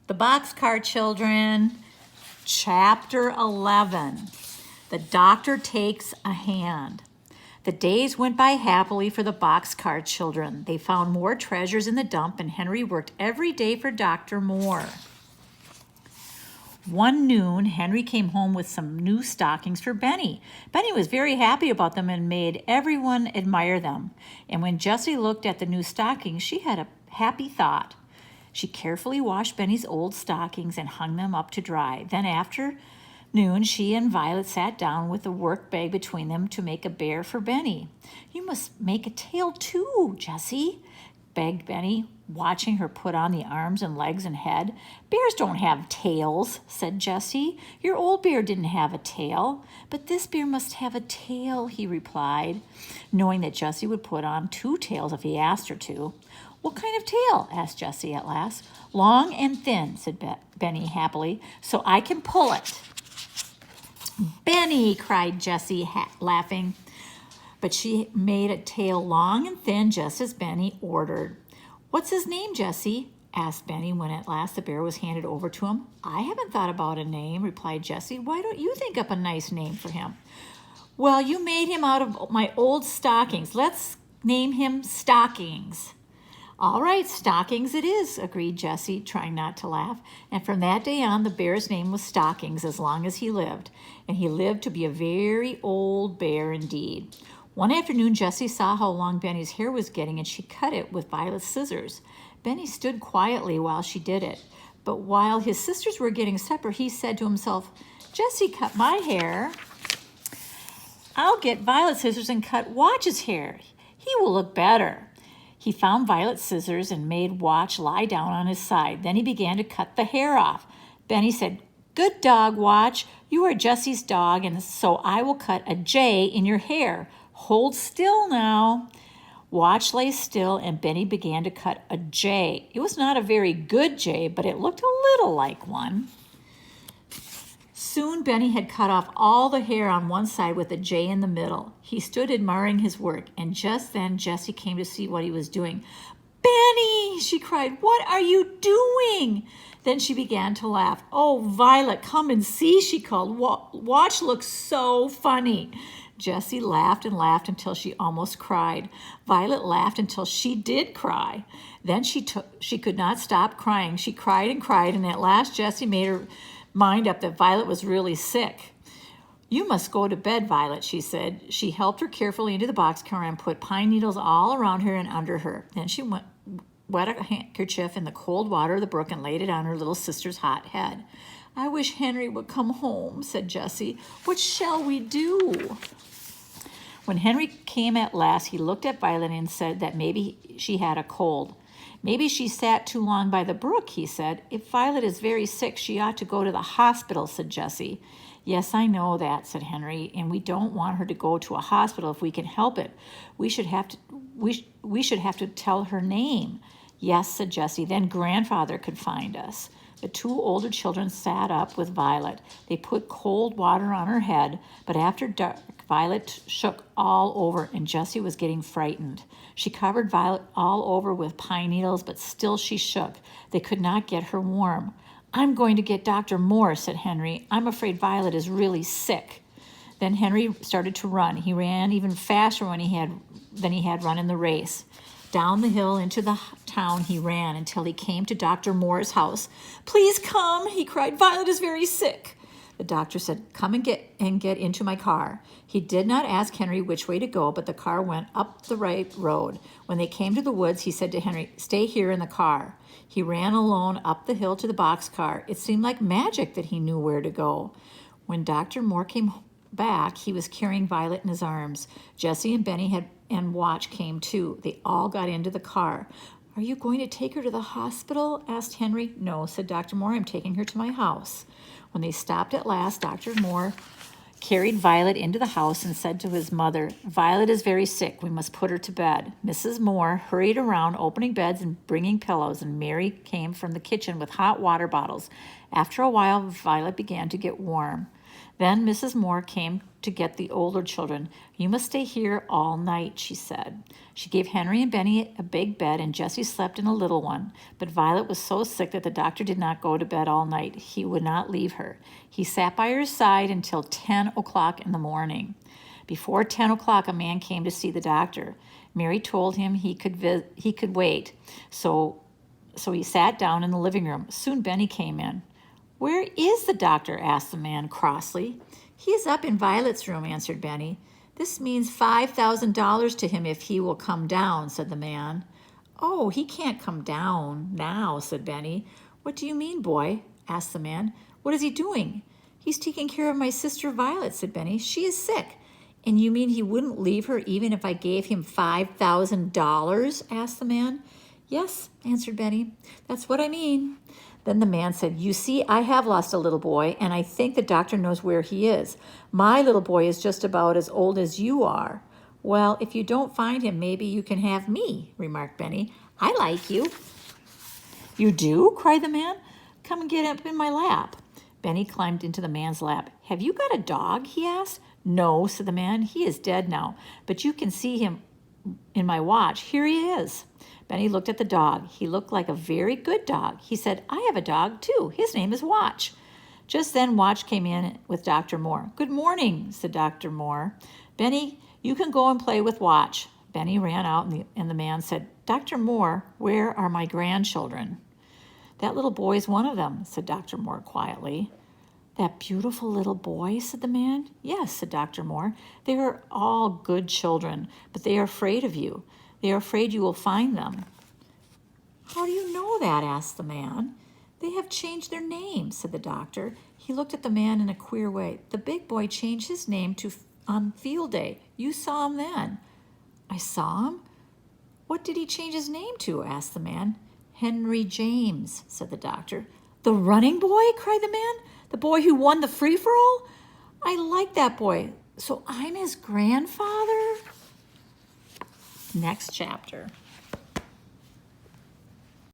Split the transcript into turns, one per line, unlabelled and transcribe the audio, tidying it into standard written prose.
The Boxcar Children, Chapter 11. The Doctor Takes a Hand. The days went by happily for the Boxcar Children. They found more treasures in the dump, and Henry worked every day for Dr. Moore. One noon, Henry came home with some new stockings for Benny. Benny was very happy about them and made everyone admire them. And when Jessie looked at the new stockings, she had a happy thought. She carefully washed Benny's old stockings and hung them up to dry. Then after noon, she and Violet sat down with a work bag between them to make a bear for Benny. "You must make a tail too, Jessie," begged Benny, watching her put on the arms and legs and head. "Bears don't have tails," said Jessie. "Your old bear didn't have a tail." "But this bear must have a tail," he replied, knowing that Jessie would put on 2 tails if he asked her to. "What kind of tail?" asked Jessie at last. "Long and thin," said Benny happily, "so I can pull it." "Benny!" cried Jessie, laughing. But she made a tail long and thin, just as Benny ordered. "What's his name, Jessie?" asked Benny when at last the bear was handed over to him. "I haven't thought about a name," replied Jessie. "Why don't you think up a nice name for him?" "Well, you made him out of my old stockings. Let's name him Stockings." "All right, Stockings it is," agreed Jessie, trying not to laugh. And from that day on, the bear's name was Stockings as long as he lived. And he lived to be a very old bear indeed. One afternoon, Jessie saw how long Benny's hair was getting, and she cut it with Violet's scissors. Benny stood quietly while she did it. But while his sisters were getting supper, he said to himself, "Jessie cut my hair. I'll get Violet's scissors and cut Watch's hair. He will look better." He found Violet's scissors and made Watch lie down on his side. Then he began to cut the hair off. Benny said, "Good dog, Watch. You are Jessie's dog, and so I will cut a J in your hair. Hold still now." Watch lay still, and Benny began to cut a J. It was not a very good J, but it looked a little like one. Soon Benny had cut off all the hair on one side with a J in the middle. He stood admiring his work, and just then Jessie came to see what he was doing. "Benny!" she cried. "What are you doing?" Then she began to laugh. "Oh, Violet, come and see," she called. "Watch looks so funny." Jessie laughed and laughed until she almost cried. Violet laughed until she did cry. Then she could not stop crying. She cried, and at last Jessie made her mind up that Violet was really sick. "You must go to bed, Violet," she said. She helped her carefully into the boxcar and put pine needles all around her and under her. Then she wet a handkerchief in the cold water of the brook and laid it on her little sister's hot head. "I wish Henry would come home," said Jessie. "What shall we do?" When Henry came at last, he looked at Violet and said that maybe she had a cold. "Maybe she sat too long by the brook," he said. "If Violet is very sick, she ought to go to the hospital," said Jessie. "Yes, I know that," said Henry, "and we don't want her to go to a hospital if we can help it. We should have to tell her name." "Yes," said Jessie, "then Grandfather could find us." The 2 older children sat up with Violet. They put cold water on her head, but after dark, Violet shook all over, and Jessie was getting frightened. She covered Violet all over with pine needles, but still she shook. They could not get her warm. "I'm going to get Dr. Moore," said Henry. "I'm afraid Violet is really sick." Then Henry started to run. He ran even faster than he had run in the race. Down the hill into the town he ran until he came to Dr. Moore's house. "Please come," he cried. "Violet is very sick." The doctor said, "Come and get into my car." He did not ask Henry which way to go, but the car went up the right road. When they came to the woods, he said to Henry, "Stay here in the car." He ran alone up the hill to the boxcar. It seemed like magic that he knew where to go. When Dr. Moore came back, he was carrying Violet in his arms. Jessie and Benny and Watch came too. They all got into the car. "Are you going to take her to the hospital?" asked Henry. "No," said Dr. Moore. "I'm taking her to my house." When they stopped at last, Dr. Moore carried Violet into the house and said to his mother, "Violet is very sick. We must put her to bed." Mrs. Moore hurried around, opening beds and bringing pillows, and Mary came from the kitchen with hot water bottles. After a while, Violet began to get warm. Then Mrs. Moore came to get the older children. You must stay here all night, she said. She gave Henry and Benny a big bed, and Jessie slept in a little one. But Violet was so sick that the doctor did not go to bed all night. He would not leave her. He sat by her side until 10 o'clock in the morning. Before 10 o'clock, a man came to see the doctor. Mary told him he could wait, so he sat down in the living room. Soon Benny came in. "Where is the doctor?" asked the man crossly. "He is up in Violet's room," answered Benny. "This means $5,000 to him if he will come down," said the man. "Oh, he can't come down now," said Benny. "What do you mean, boy?" asked the man. "What is he doing?" "He's taking care of my sister Violet," said Benny. "She is sick." "And you mean he wouldn't leave her even if I gave him $5,000? asked the man. "Yes," answered Benny. "That's what I mean." Then the man said, "You see, I have lost a little boy, and I think the doctor knows where he is. My little boy is just about as old as you are." "Well, if you don't find him, maybe you can have me," remarked Benny. "I like you." "You do?" cried the man. "Come and get up in my lap." Benny climbed into the man's lap. "Have you got a dog?" he asked. "No," said the man. "He is dead now, but you can see him in my watch. Here he is." Benny looked at the dog. He looked like a very good dog. He said, "I have a dog, too. His name is Watch." Just then, Watch came in with Dr. Moore. "Good morning," said Dr. Moore. "Benny, you can go and play with Watch." Benny ran out, and the man said, "Dr. Moore, where are my grandchildren?" "That little boy is one of them," said Dr. Moore quietly. "That beautiful little boy?" said the man. "Yes," said Dr. Moore. "They are all good children, but they are afraid of you. They are afraid you will find them." "How do you know that?" asked the man. "They have changed their names," said the doctor. He looked at the man in a queer way. "The big boy changed his name on field day. You saw him then." "I saw him? What did he change his name to?" asked the man. "Henry James," said the doctor. "The running boy?" cried the man. "The boy who won the free-for-all? I like that boy. So I'm his grandfather?" Next chapter.